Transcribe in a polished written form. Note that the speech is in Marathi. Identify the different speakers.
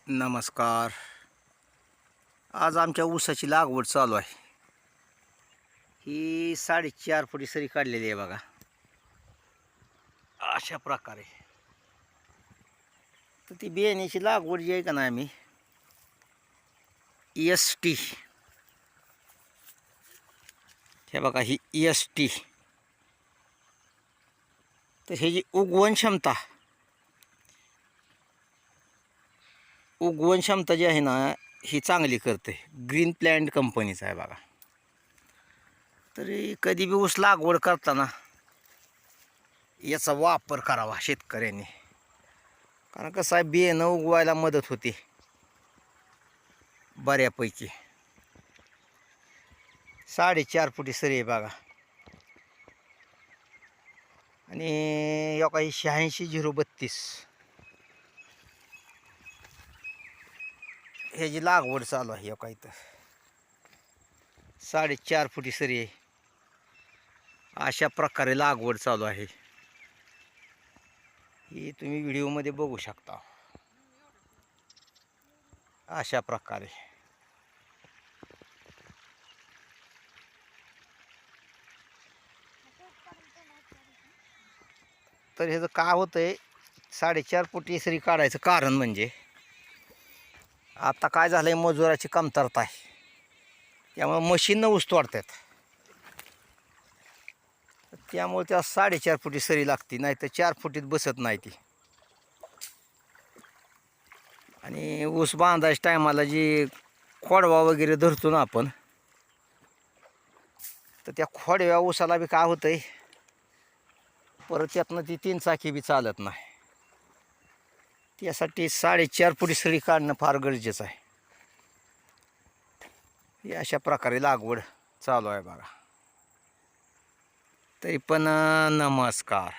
Speaker 1: नमस्कार. आज आमच्या ऊसाची लागवड चालू आहे. ही 4.5 फुटी सरी काढलेली आहे बघा, अशा प्रकारे. तर ती बियाण्याची लागवड जी आहे का ना, आम्ही EST, हे बघा ही EST. तर हे जी उगवण क्षमता जी आहे ना, ही चांगली करते. ग्रीन प्लॅन्ट कंपनीचं आहे बघा. तरी कधी बी ऊस लागवड करताना याचा वापर करावा शेतकऱ्यांनी, कारण कसं आहे, बियाणं उगवायला मदत होते बऱ्यापैकी. 4.5 फुटी सरी आहे बघा. आणि या काही 86-032 ह्याची लागवड चालू आहे. काही तर 4.5 फुटी सरी आहे, अशा प्रकारे लागवड चालू आहे. ही तुम्ही व्हिडिओमध्ये बघू शकता, अशा प्रकारे. तर ह्याचं काय होतंय, 4.5 फुटी सरी काढायचं कारण म्हणजे आता काय झालंय, मजुराची कमतरता आहे. त्यामुळे मशीननं ऊस तोडतात. त्यामुळे त्या 4.5 फुटी सरी लागते, नाही तर 4 फुटीत बसत नाही ती. आणि ऊस बांधायच्या टायमाला जी खोडवा वगैरे धरतो ना आपण, तर त्या खोडव्या ऊसाला बी काय होतंय, परत त्यातनं ती 3 चाकी बी चालत नाही. त्यासाठी 4.5 फुटी सरी काढणं फार गरजेचं आहे. ही अशा प्रकारे लागवड चालू आहे बघा. तरी पण नमस्कार.